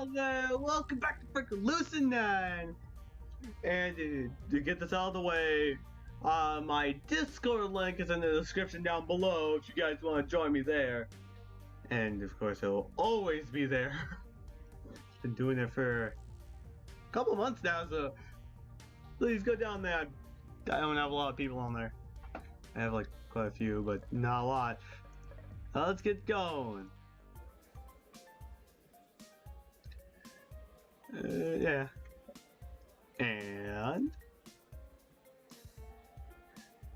Hello, welcome back to freaking Lucid9! And to get this out of the way, my Discord link is in the description down below if you guys want to join me there. And of course, it'll always be there. Been doing it for a couple months now, so please go down there. I don't have a lot of people on there. I have like quite a few, but not a lot. Let's get going. Yeah. And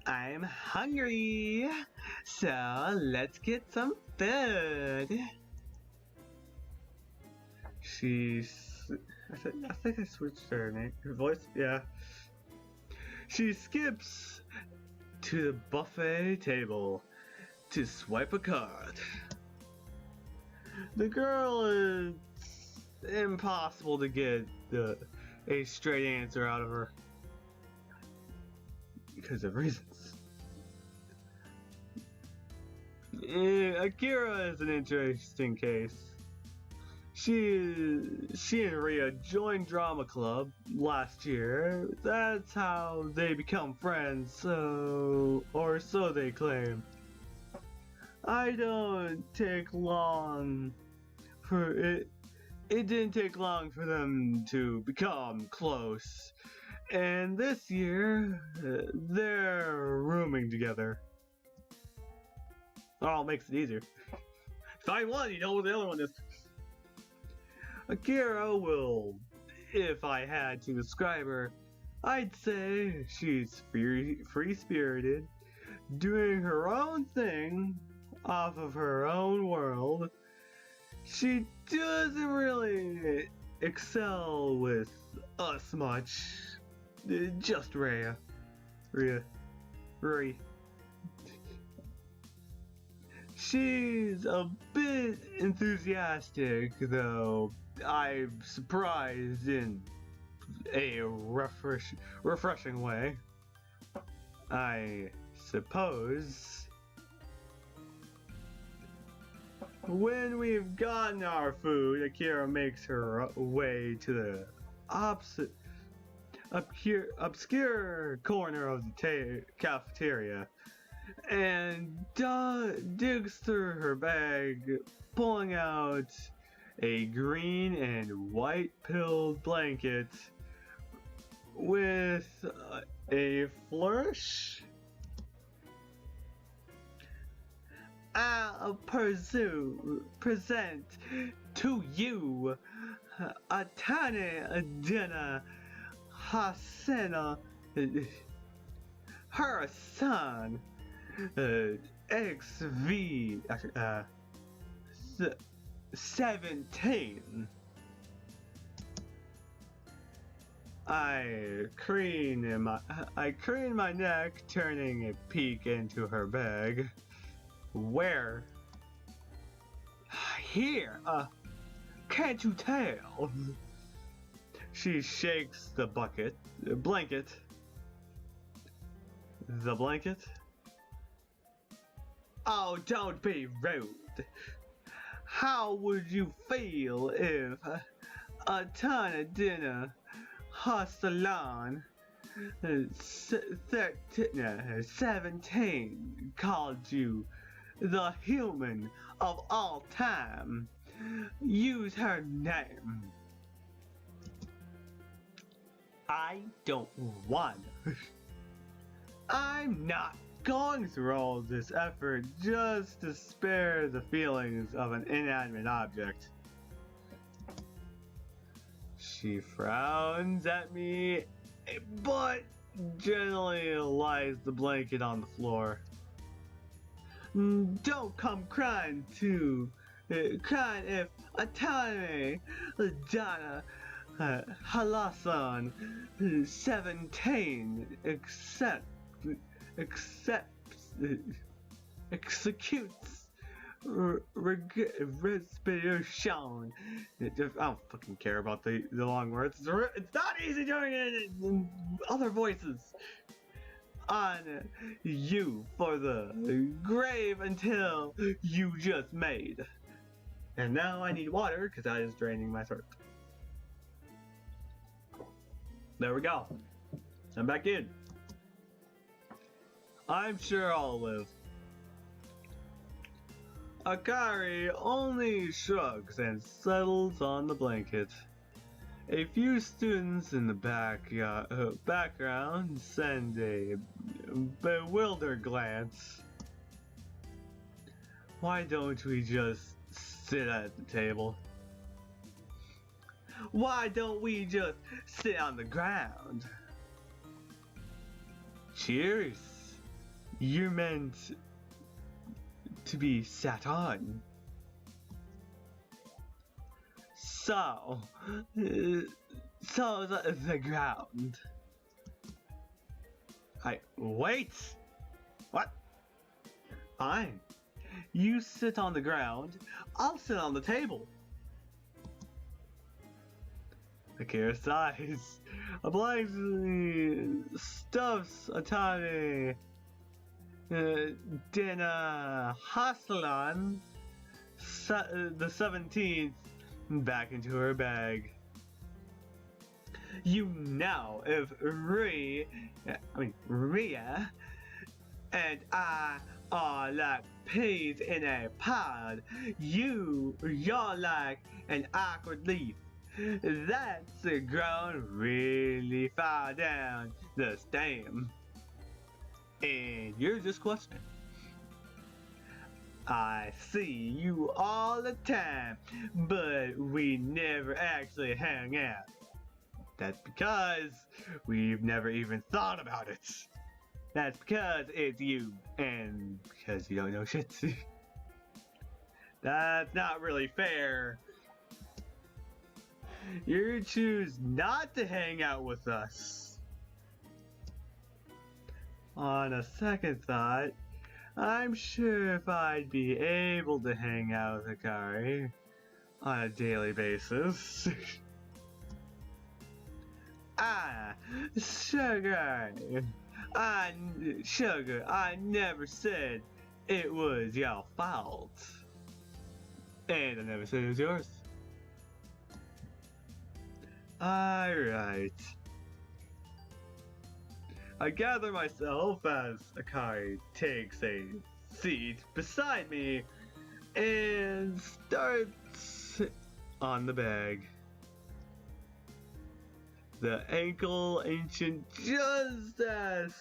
I'm hungry, so let's get some food. I think I switched her name, her voice. Yeah. She skips to the buffet table to swipe a card. The girl is impossible to get a straight answer out of her because of reasons. Akira is an interesting case. She and Ria joined drama club last year. That's how they become friends, so they claim. I don't take long for it. It didn't take long for them to become close, and this year, they're rooming together. Oh, it makes it easier. Find one, you know what the other one is. Akira will, if I had to describe her, I'd say she's free-spirited, doing her own thing, off of her own world. She doesn't really excel with us much. Just Rhea. She's a bit enthusiastic, though I'm surprised in a refreshing way. I suppose. When we've gotten our food, Akira makes her way to the obscure corner of the cafeteria and digs through her bag, pulling out a green and white pilled blanket with a flourish. I'll present to you Atane Dina Hasena, her son, XV 17. I crane my neck, turning a peek into her bag. Where? Here, can't you tell? She shakes the blanket. The blanket? Oh, don't be rude. How would you feel if Atana Dinner Hasalan 17 called you the human of all time? Use her name. I don't want. I'm not going through all this effort just to spare the feelings of an inanimate object. She frowns at me, but gently lies the blanket on the floor. Don't come crying if Atane Dana Halasan 17 executes respiration. I don't fucking care about the long words. It's not easy doing it in other voices. On you for the grave until you just made. And now I need water because that is draining my throat. There we go. I'm back in. I'm sure I'll live. Akari only shrugs and settles on the blanket. A few students in the background send a bewildered glance. Why don't we just sit at the table? Why don't we just sit on the ground? Cheers! You're meant to be sat on. So the ground. Wait! What? Fine. You sit on the ground, I'll sit on the table. Akira sighs, obligingly stuffs Atari Dina Haslan the 17th back into her bag. You know, if Rhea and I are like peas in a pod, you're like an awkward leaf that's grown really far down the stem. And you're just questioning. I see you all the time, but we never actually hang out. That's because we've never even thought about it. That's because it's you, and because you don't know shit. That's not really fair. You choose not to hang out with us. On a second thought, I'm sure if I'd be able to hang out with Akari on a daily basis. Sugar, I never said it was your fault. And I never said it was yours. Alright. I gather myself as Akari takes a seat beside me and starts on the bag. The ankle ancient just asked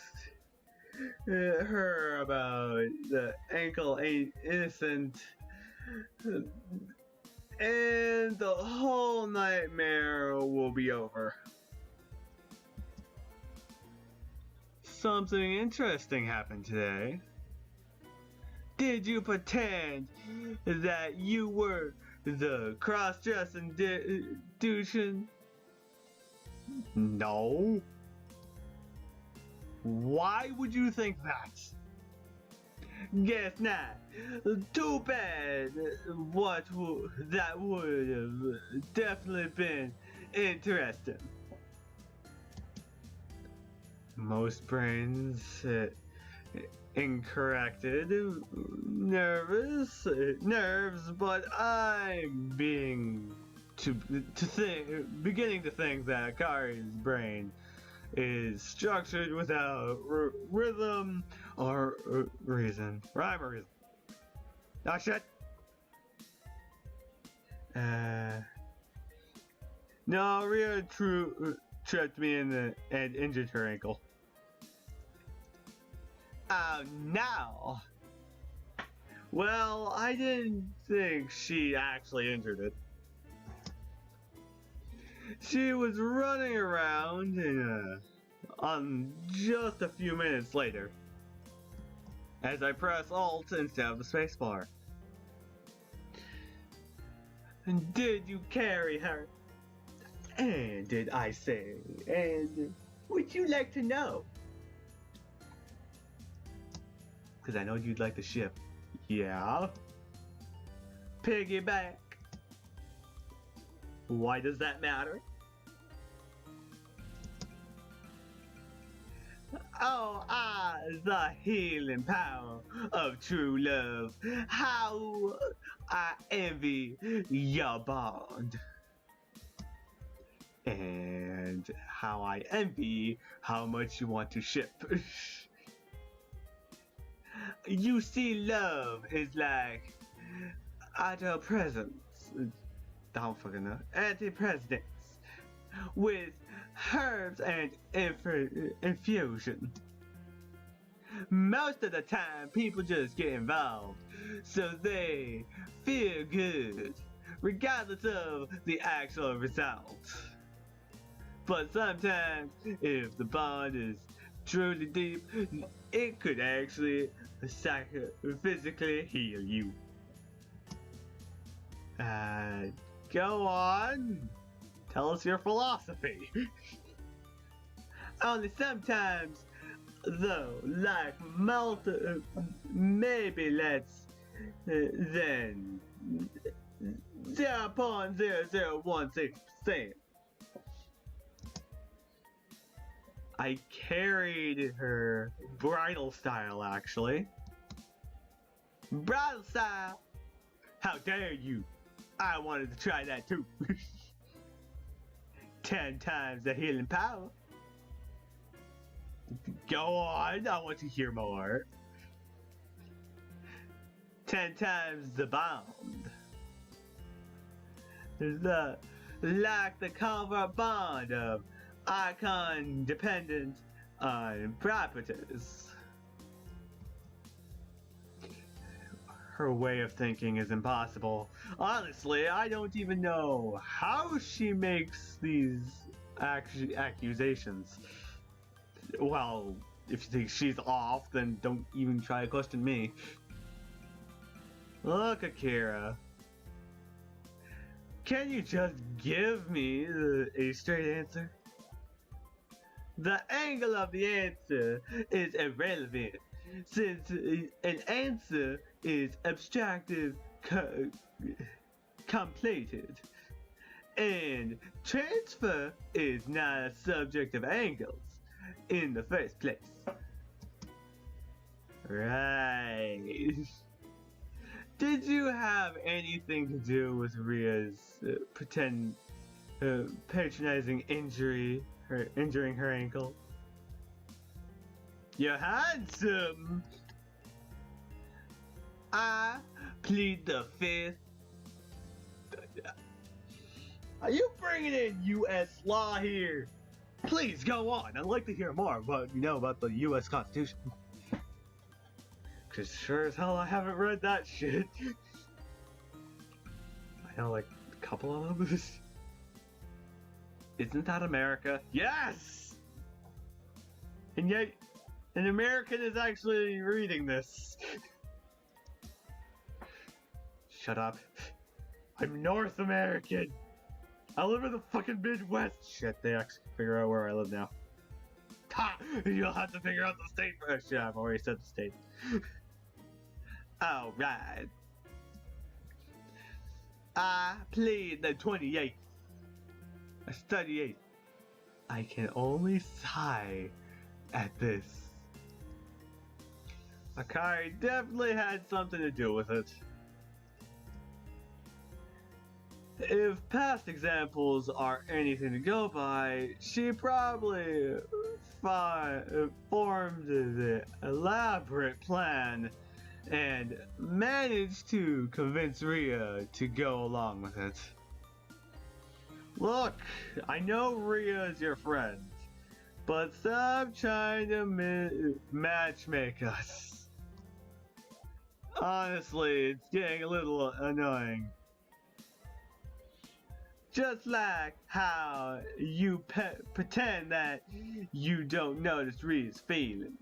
her about the ankle ain't innocent, and the whole nightmare will be over. Something interesting happened today. Did you pretend that you were the cross-dressing douche? No. Why would you think that? Guess not. Too bad. That would have definitely been interesting. Most brains incorrected, nerves, but I'm beginning to think that Akari's brain is structured without rhythm or reason. Rhyme or reason. Ah, shit. No, Rhea tripped me and injured her ankle. Oh, no! Well, I didn't think she actually injured it. She was running around on just a few minutes later, as I press Alt instead of the spacebar. And did you carry her? And did I say, and would you like to know? Because I know you'd like the ship. Yeah? Piggyback. Why does that matter? Oh, the healing power of true love. How I envy your bond. And how I envy how much you want to ship. You see, love is like antidepressants. Don't fucking know. Antidepressants with herbs and infusion. Most of the time, people just get involved so they feel good, regardless of the actual result. But sometimes, if the bond is truly deep, it could actually physically heal you. Go on. Tell us your philosophy. Only sometimes, though, like maybe less than 0.0016%. I carried her bridal style, actually. Bridal style? How dare you? I wanted to try that too. 10 times the healing power. Go on, I want to hear more. 10 times the bond. Like the covert bond of icon dependent on properties. Her way of thinking is impossible. Honestly, I don't even know how she makes these accusations. Well, if you think she's off, then don't even try to question me. Look, Akira. Can you just give me a straight answer? The angle of the answer is irrelevant, since an answer is abstractive completed, and transfer is not a subject of angles in the first place. Right. Did you have anything to do with Ria's patronizing injuring her ankle? You're handsome! I plead the fifth. Are you bringing in U.S. law here? Please go on. I'd like to hear more about the U.S. Constitution. Cause sure as hell I haven't read that shit. I know like a couple of them. Isn't that America? Yes! And yet, an American is actually reading this. Shut up. I'm North American. I live in the fucking Midwest. Shit, they actually figure out where I live now. Ha! You'll have to figure out the state first. Yeah, I've already said the state. Alright. I plead the 28th. I study 8. I can only sigh at this. Akari definitely had something to do with it. If past examples are anything to go by, she probably formed the elaborate plan and managed to convince Ria to go along with it. Look, I know Ria is your friend, but stop trying to matchmake us. Honestly, it's getting a little annoying. Just like how you pretend that you don't notice Ria's feelings.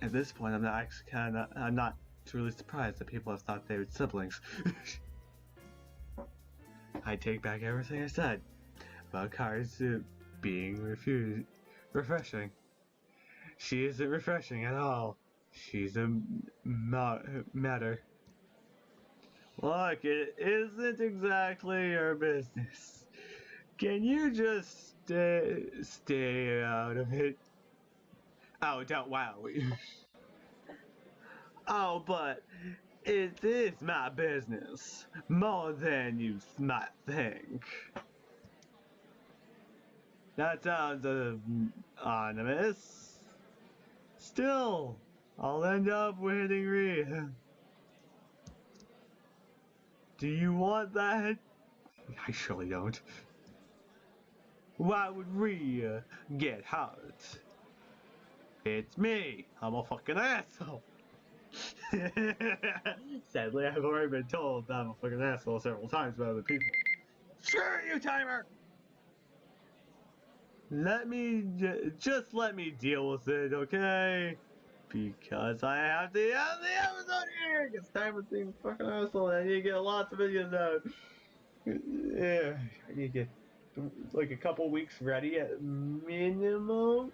At this point, I'm not truly surprised that people have thought they were siblings. I take back everything I said about Kari's being refreshing. She isn't refreshing at all. She's a matter. Look, it isn't exactly your business. Can you just stay out of it. Oh, don't wow. Oh, but it is my business more than you might think. That sounds ominous. Still, I'll end up with hitting Rhea. Do you want that? I surely don't. Why would Rhea get hurt? It's me. I'm a fucking asshole. Sadly, I've already been told that I'm a fucking asshole several times by other people. Screw you, Timer! Just let me deal with it, okay? Because I have to end the episode here! It's time for being a fucking asshole and I need to get lots of videos out. Yeah, I need to get like a couple weeks ready at minimum.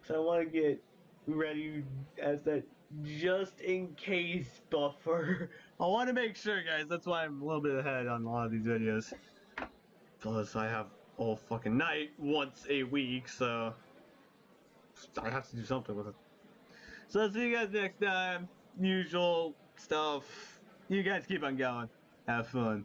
Because I want to get ready as that just in case buffer. I want to make sure, guys. That's why I'm a little bit ahead on a lot of these videos. Plus, I have all fucking night once a week, so I have to do something with it. So I'll see you guys next time. Usual stuff. You guys keep on going. Have fun.